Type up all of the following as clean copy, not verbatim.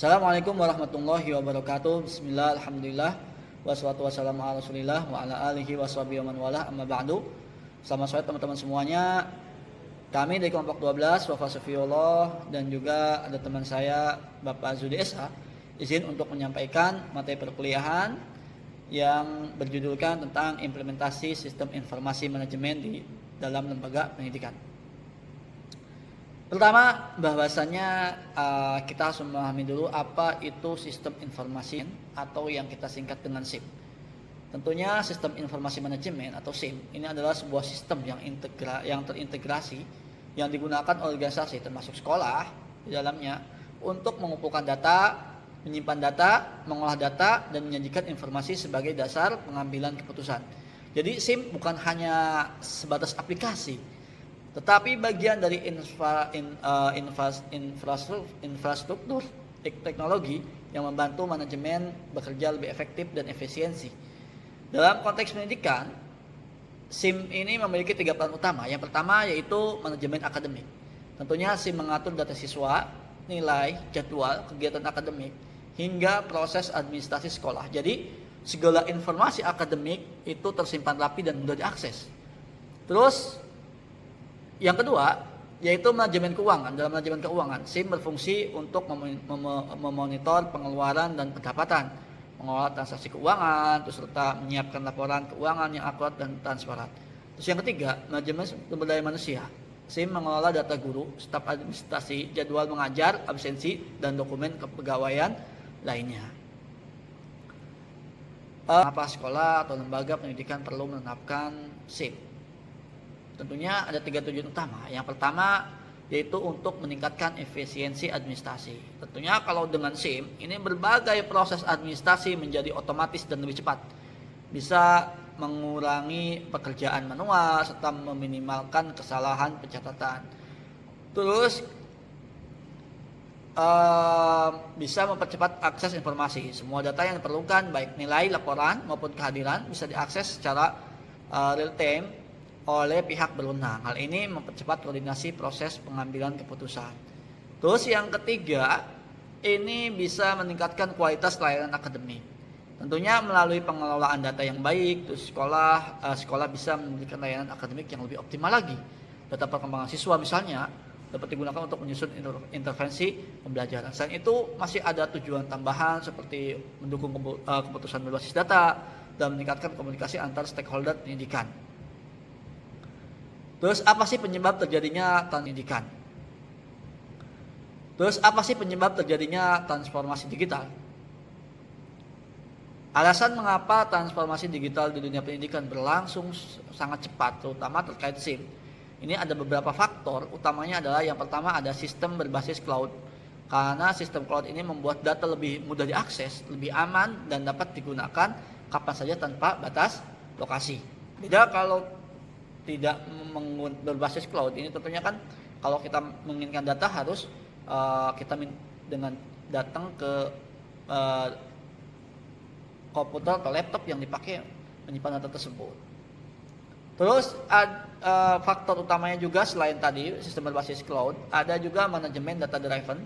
Assalamualaikum warahmatullahi wabarakatuh. Bismillah, alhamdulillah, wassalatu wassalamu ala rasulillah wa ala alihi washabihi wa man walah, amma ba'du. Selamat sore teman-teman semuanya. Kami dari kelompok 12 Wafa Safiyullah dan juga ada teman saya Bapak Zudi SH izin untuk menyampaikan materi perkuliahan yang berjudulkan tentang implementasi sistem informasi manajemen di dalam lembaga pendidikan. Pertama, bahwasanya kita harus memahami dulu apa itu sistem informasi atau yang kita singkat dengan SIM. Tentunya sistem informasi manajemen atau SIM ini adalah sebuah sistem yang terintegrasi yang digunakan organisasi termasuk sekolah di dalamnya untuk mengumpulkan data, menyimpan data, mengolah data, dan menyajikan informasi sebagai dasar pengambilan keputusan. Jadi SIM bukan hanya sebatas aplikasi, tetapi bagian dari infrastruktur teknologi yang membantu manajemen bekerja lebih efektif dan efisiensi. Dalam konteks pendidikan, SIM ini memiliki 3 peran utama. Yang pertama yaitu manajemen akademik. Tentunya SIM mengatur data siswa, nilai, jadwal, kegiatan akademik, hingga proses administrasi sekolah. Jadi segala informasi akademik itu tersimpan rapi dan mudah diakses. Terus yang kedua, yaitu manajemen keuangan. Dalam manajemen keuangan, SIM berfungsi untuk memonitor pengeluaran dan pendapatan, mengelola transaksi keuangan, serta menyiapkan laporan keuangan yang akurat dan transparan. Terus yang ketiga, manajemen sumber daya manusia. SIM mengelola data guru, staf administrasi, jadwal mengajar, absensi, dan dokumen kepegawaian lainnya. Kenapa sekolah atau lembaga pendidikan perlu menetapkan SIM? Tentunya ada 3 tujuan utama. Yang pertama yaitu untuk meningkatkan efisiensi administrasi. Tentunya kalau dengan SIM ini berbagai proses administrasi menjadi otomatis dan lebih cepat. Bisa mengurangi pekerjaan manual serta meminimalkan kesalahan pencatatan. Terus bisa mempercepat akses informasi. Semua data yang diperlukan baik nilai, laporan maupun kehadiran bisa diakses secara real time oleh pihak berwenang. Hal ini mempercepat koordinasi proses pengambilan keputusan. Terus yang ketiga, ini bisa meningkatkan kualitas layanan akademik. Tentunya melalui pengelolaan data yang baik, terus sekolah bisa memberikan layanan akademik yang lebih optimal lagi. Data perkembangan siswa misalnya dapat digunakan untuk menyusun intervensi pembelajaran. Selain itu masih ada tujuan tambahan seperti mendukung keputusan berbasis data dan meningkatkan komunikasi antar stakeholder pendidikan. Terus apa sih penyebab terjadinya pendidikan? Terus apa sih penyebab terjadinya transformasi digital? Alasan mengapa transformasi digital di dunia pendidikan berlangsung sangat cepat, terutama terkait SIM. Ini ada beberapa faktor, utamanya adalah yang pertama ada sistem berbasis cloud. Karena sistem cloud ini membuat data lebih mudah diakses, lebih aman, dan dapat digunakan kapan saja tanpa batas lokasi. Beda kalau tidak berbasis cloud, ini tentunya kan kalau kita menginginkan data harus kita dengan datang ke komputer atau laptop yang dipakai menyimpan data tersebut. Terus faktor utamanya juga selain tadi sistem berbasis cloud, ada juga manajemen data driven.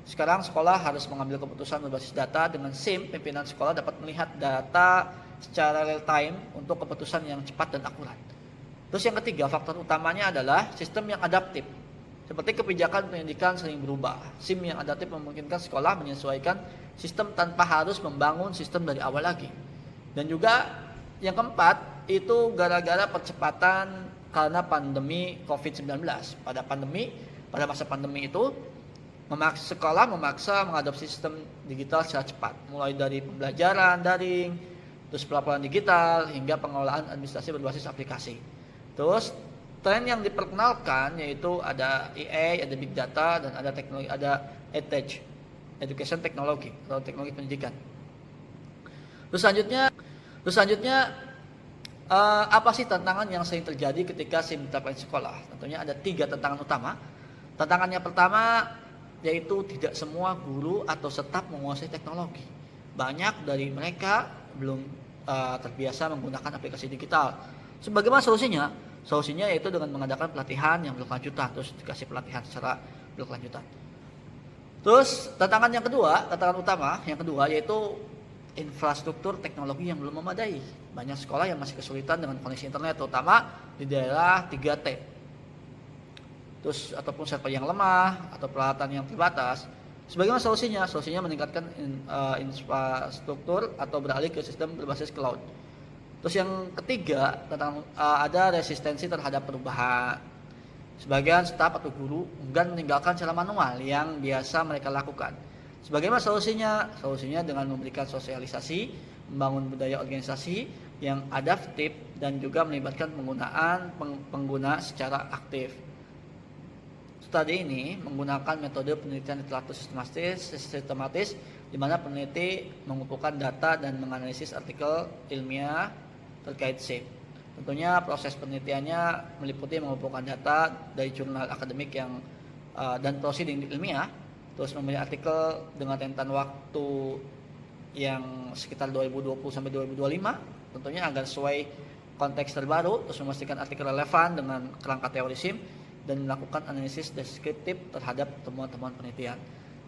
Sekarang sekolah harus mengambil keputusan berbasis data. Dengan SIM, pimpinan sekolah dapat melihat data secara real time untuk keputusan yang cepat dan akurat. Terus yang ketiga, faktor utamanya adalah sistem yang adaptif. Seperti kebijakan pendidikan sering berubah. SIM yang adaptif memungkinkan sekolah menyesuaikan sistem tanpa harus membangun sistem dari awal lagi. Dan juga yang keempat, itu gara-gara percepatan karena pandemi COVID-19. Pada masa pandemi itu, sekolah memaksa mengadopsi sistem digital secara cepat. Mulai dari pembelajaran daring, terus pelaporan digital, hingga pengelolaan administrasi berbasis aplikasi. Terus tren yang diperkenalkan yaitu ada AI, ada big data, dan ada teknologi, ada EdTech, education technology atau teknologi pendidikan. Terus selanjutnya apa sih tantangan yang sering terjadi ketika SIM diterapkan di sekolah? Tentunya ada 3 tantangan utama. Tantangannya pertama yaitu tidak semua guru atau staf menguasai teknologi. Banyak dari mereka belum terbiasa menggunakan aplikasi digital. Sebagaimana solusinya? Solusinya yaitu dengan mengadakan pelatihan yang berkelanjutan, terus dikasih pelatihan secara berkelanjutan. Terus tantangan utama yang kedua yaitu infrastruktur teknologi yang belum memadai. Banyak sekolah yang masih kesulitan dengan koneksi internet, terutama di daerah 3T. Terus ataupun server yang lemah atau peralatan yang terbatas. Sebagaimana solusinya? Solusinya meningkatkan infrastruktur atau beralih ke sistem berbasis cloud. Terus yang ketiga tentang ada resistensi terhadap perubahan. Sebagian staf atau guru enggan meninggalkan cara manual yang biasa mereka lakukan. Sebagaimana solusinya? Solusinya dengan memberikan sosialisasi, membangun budaya organisasi yang adaptif dan juga melibatkan penggunaan pengguna secara aktif. Studi ini menggunakan metode penelitian literatur sistematis di mana peneliti mengumpulkan data dan menganalisis artikel ilmiah terkait SIP. Tentunya proses penelitiannya meliputi mengumpulkan data dari jurnal akademik yang dan proceeding ilmiah, terus memilih artikel dengan rentan waktu yang sekitar 2020 sampai 2025, tentunya agar sesuai konteks terbaru, terus memastikan artikel relevan dengan kerangka teori SIP dan melakukan analisis deskriptif terhadap temuan-temuan penelitian.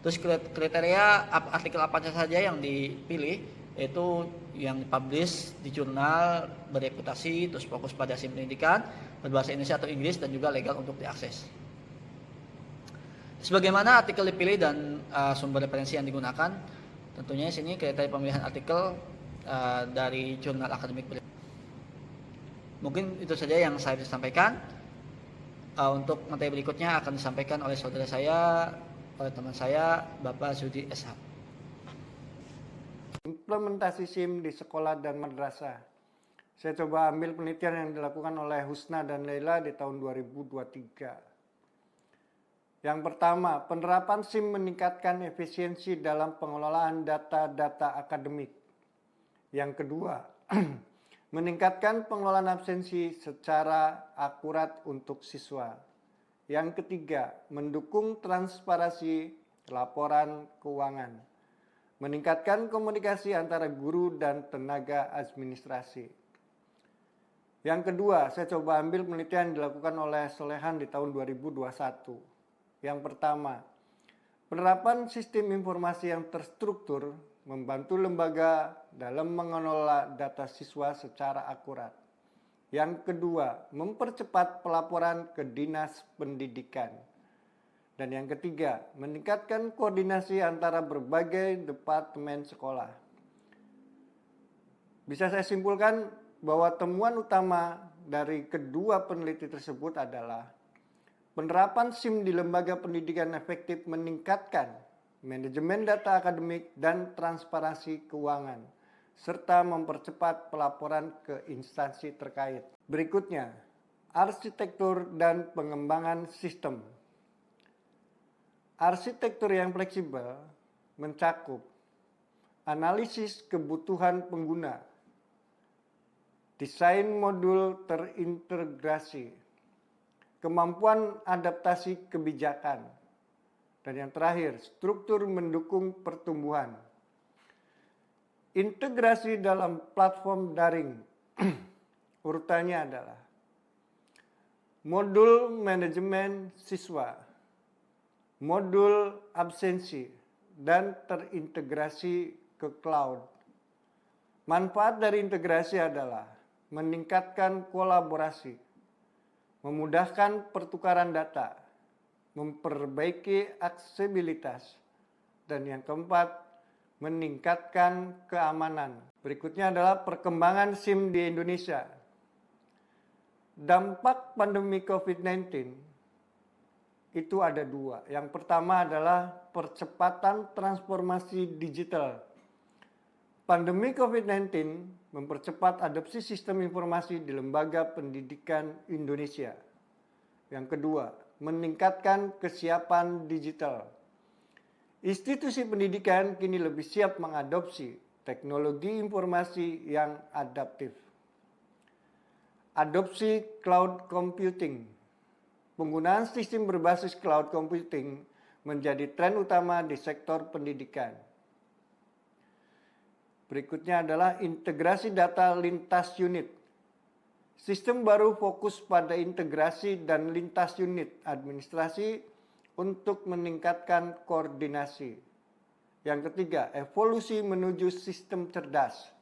Terus kriteria artikel apa saja yang dipilih yaitu yang dipublish di jurnal bereputasi, terus fokus pada SIP pendidikan, berbahasa Indonesia atau Inggris dan juga legal untuk diakses. Sebagaimana artikel dipilih dan sumber referensi yang digunakan, tentunya di sini kriteria pemilihan artikel dari jurnal akademik. Mungkin itu saja yang saya bisa sampaikan. Untuk materi berikutnya akan disampaikan oleh saudara saya, oleh teman saya, Bapak Zudi SH. Implementasi SIM di sekolah dan madrasah. Saya coba ambil penelitian yang dilakukan oleh Husna dan Leila di tahun 2023. Yang pertama, penerapan SIM meningkatkan efisiensi dalam pengelolaan data-data akademik. Yang kedua, meningkatkan pengelolaan absensi secara akurat untuk siswa. Yang ketiga, mendukung transparansi laporan keuangan. Meningkatkan komunikasi antara guru dan tenaga administrasi. Yang kedua, saya coba ambil penelitian yang dilakukan oleh Solehan di tahun 2021. Yang pertama, penerapan sistem informasi yang terstruktur membantu lembaga dalam mengelola data siswa secara akurat. Yang kedua, mempercepat pelaporan ke Dinas Pendidikan. Dan yang ketiga, meningkatkan koordinasi antara berbagai departemen sekolah. Bisa saya simpulkan bahwa temuan utama dari kedua peneliti tersebut adalah penerapan SIM di lembaga pendidikan efektif meningkatkan manajemen data akademik dan transparansi keuangan, serta mempercepat pelaporan ke instansi terkait. Berikutnya, arsitektur dan pengembangan sistem. Arsitektur yang fleksibel mencakup analisis kebutuhan pengguna, desain modul terintegrasi, kemampuan adaptasi kebijakan, dan yang terakhir, struktur mendukung pertumbuhan. Integrasi dalam platform daring. Urutannya adalah modul manajemen siswa, modul absensi, dan terintegrasi ke cloud. Manfaat dari integrasi adalah meningkatkan kolaborasi, memudahkan pertukaran data, memperbaiki aksesibilitas, dan yang keempat, meningkatkan keamanan. Berikutnya adalah perkembangan SIM di Indonesia. Dampak pandemi COVID-19 itu ada dua. Yang pertama adalah percepatan transformasi digital. Pandemi COVID-19 mempercepat adopsi sistem informasi di lembaga pendidikan Indonesia. Yang kedua, meningkatkan kesiapan digital. Institusi pendidikan kini lebih siap mengadopsi teknologi informasi yang adaptif. Adopsi cloud computing. Penggunaan sistem berbasis cloud computing menjadi tren utama di sektor pendidikan. Berikutnya adalah integrasi data lintas unit. Sistem baru fokus pada integrasi dan lintas unit administrasi untuk meningkatkan koordinasi. Yang ketiga, evolusi menuju sistem cerdas.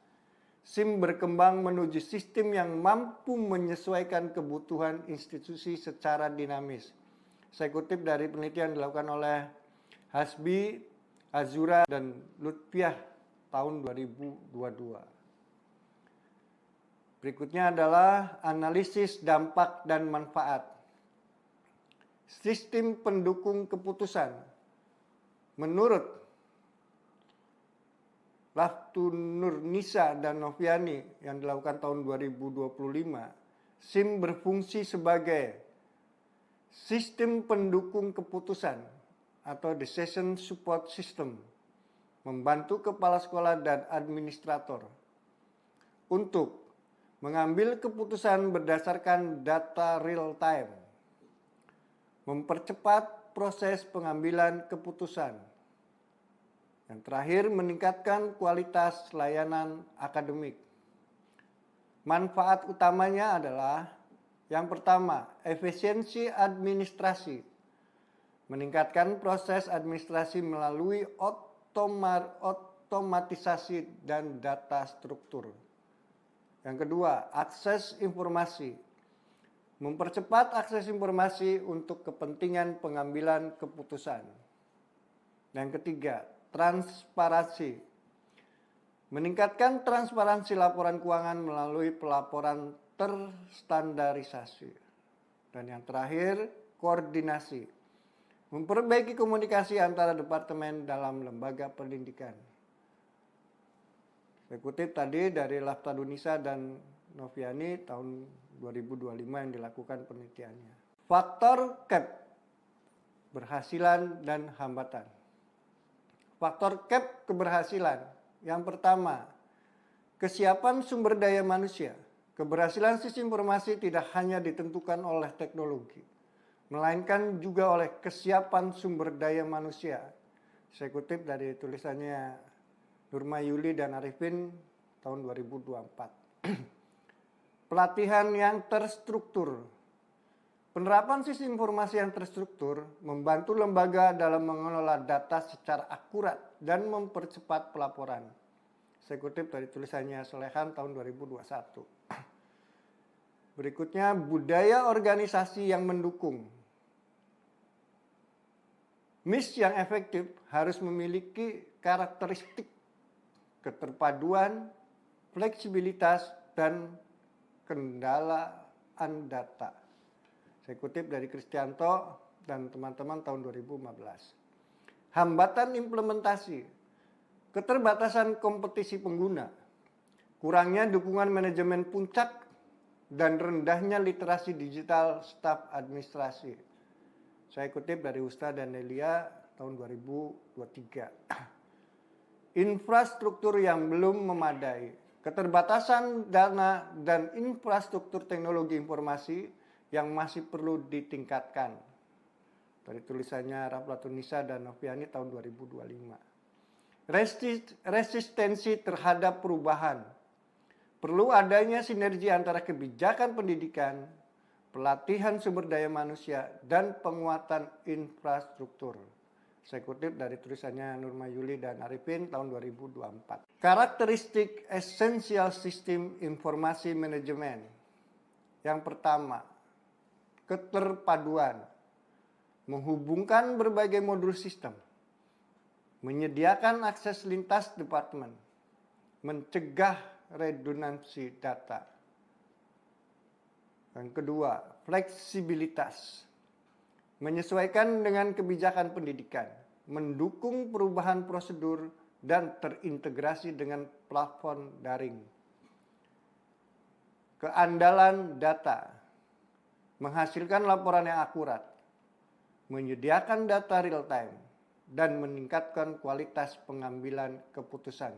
SIM berkembang menuju sistem yang mampu menyesuaikan kebutuhan institusi secara dinamis. Saya kutip dari penelitian dilakukan oleh Hasbi, Azura, dan Lutfiah tahun 2022. Berikutnya adalah analisis dampak dan manfaat. Sistem pendukung keputusan. Menurut Laftu Nurnisa dan Noviani yang dilakukan tahun 2025, SIM berfungsi sebagai sistem pendukung keputusan atau decision support system, membantu kepala sekolah dan administrator untuk mengambil keputusan berdasarkan data real time, mempercepat proses pengambilan keputusan. Yang terakhir, meningkatkan kualitas layanan akademik. Manfaat utamanya adalah yang pertama, efisiensi administrasi. Meningkatkan proses administrasi melalui otomatisasi dan data struktur. Yang kedua, akses informasi. Mempercepat akses informasi untuk kepentingan pengambilan keputusan. Yang ketiga, transparansi. Meningkatkan transparansi laporan keuangan melalui pelaporan terstandarisasi. Dan yang terakhir, koordinasi. Memperbaiki komunikasi antara departemen dalam lembaga pendidikan. Saya kutip tadi dari Laftadunisa dan Noviani tahun 2025 yang dilakukan penelitiannya. Faktor CAP, berhasilan dan hambatan. Faktor CAP keberhasilan. Yang pertama, kesiapan sumber daya manusia. Keberhasilan sistem informasi tidak hanya ditentukan oleh teknologi, melainkan juga oleh kesiapan sumber daya manusia. Saya kutip dari tulisannya Nurma Yuli dan Arifin tahun 2024. Pelatihan yang terstruktur. Penerapan sistem informasi yang terstruktur membantu lembaga dalam mengelola data secara akurat dan mempercepat pelaporan. Saya kutip dari tulisannya Solehan tahun 2021. Berikutnya, budaya organisasi yang mendukung. MIS yang efektif harus memiliki karakteristik keterpaduan, fleksibilitas, dan kendalaan data. Saya kutip dari Kristianto dan teman-teman tahun 2015. Hambatan implementasi, keterbatasan kompetisi pengguna, kurangnya dukungan manajemen puncak, dan rendahnya literasi digital staf administrasi. Saya kutip dari Ustadz dan Nelia tahun 2023. Infrastruktur yang belum memadai, keterbatasan dana dan infrastruktur teknologi informasi yang masih perlu ditingkatkan. Dari tulisannya Raflatunisa dan Noviani tahun 2025. Resistensi terhadap perubahan. Perlu adanya sinergi antara kebijakan pendidikan, pelatihan sumber daya manusia, dan penguatan infrastruktur. Saya kutip dari tulisannya Nurma Yuli dan Arifin tahun 2024. Karakteristik esensial sistem informasi manajemen. Yang pertama, keterpaduan. Menghubungkan berbagai modul sistem. Menyediakan akses lintas departemen. Mencegah redundansi data. Yang kedua, fleksibilitas. Menyesuaikan dengan kebijakan pendidikan, mendukung perubahan prosedur, dan terintegrasi dengan platform daring. Keandalan data, menghasilkan laporan yang akurat, menyediakan data real time, dan meningkatkan kualitas pengambilan keputusan.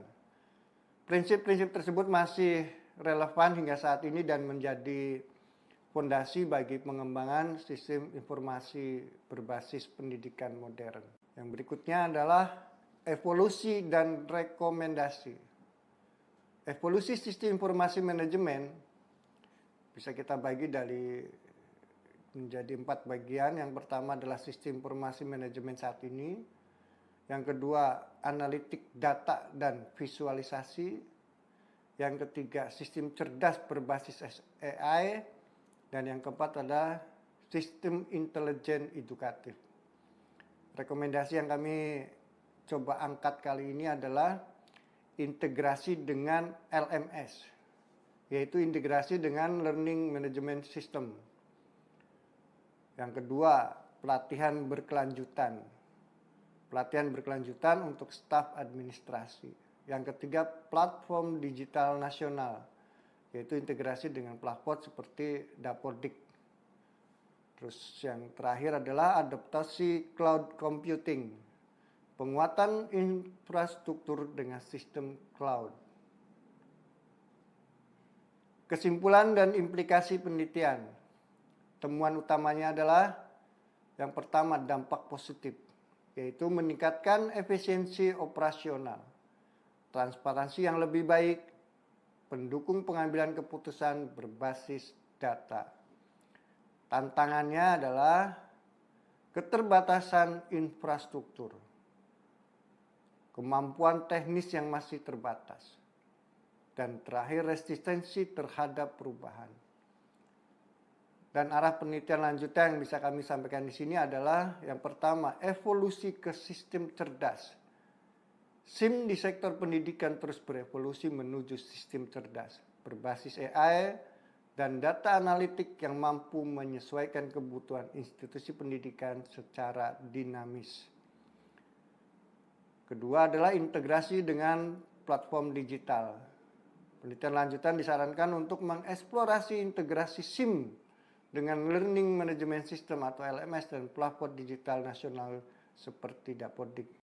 Prinsip-prinsip tersebut masih relevan hingga saat ini dan menjadi fondasi bagi pengembangan sistem informasi berbasis pendidikan modern. Yang berikutnya adalah evolusi dan rekomendasi. Evolusi sistem informasi manajemen bisa kita bagi dari menjadi 4 bagian. Yang pertama adalah sistem informasi manajemen saat ini. Yang kedua, analitik data dan visualisasi. Yang ketiga, sistem cerdas berbasis AI. Dan yang keempat adalah sistem intelijen edukatif. Rekomendasi yang kami coba angkat kali ini adalah integrasi dengan LMS, yaitu integrasi dengan Learning Management System. Yang kedua, pelatihan berkelanjutan. Pelatihan berkelanjutan untuk staf administrasi. Yang ketiga, platform digital nasional, yaitu integrasi dengan platform seperti Dapodik. Terus yang terakhir adalah adaptasi cloud computing, penguatan infrastruktur dengan sistem cloud. Kesimpulan dan implikasi penelitian. Temuan utamanya adalah yang pertama, dampak positif, yaitu meningkatkan efisiensi operasional, transparansi yang lebih baik, pendukung pengambilan keputusan berbasis data. Tantangannya adalah keterbatasan infrastruktur, kemampuan teknis yang masih terbatas, dan terakhir resistensi terhadap perubahan. Dan arah penelitian lanjutan yang bisa kami sampaikan di sini adalah yang pertama, evolusi ke sistem cerdas. SIM di sektor pendidikan terus berevolusi menuju sistem cerdas berbasis AI dan data analitik yang mampu menyesuaikan kebutuhan institusi pendidikan secara dinamis. Kedua adalah integrasi dengan platform digital. Penelitian lanjutan disarankan untuk mengeksplorasi integrasi SIM dengan Learning Management System atau LMS dan platform digital nasional seperti Dapodik.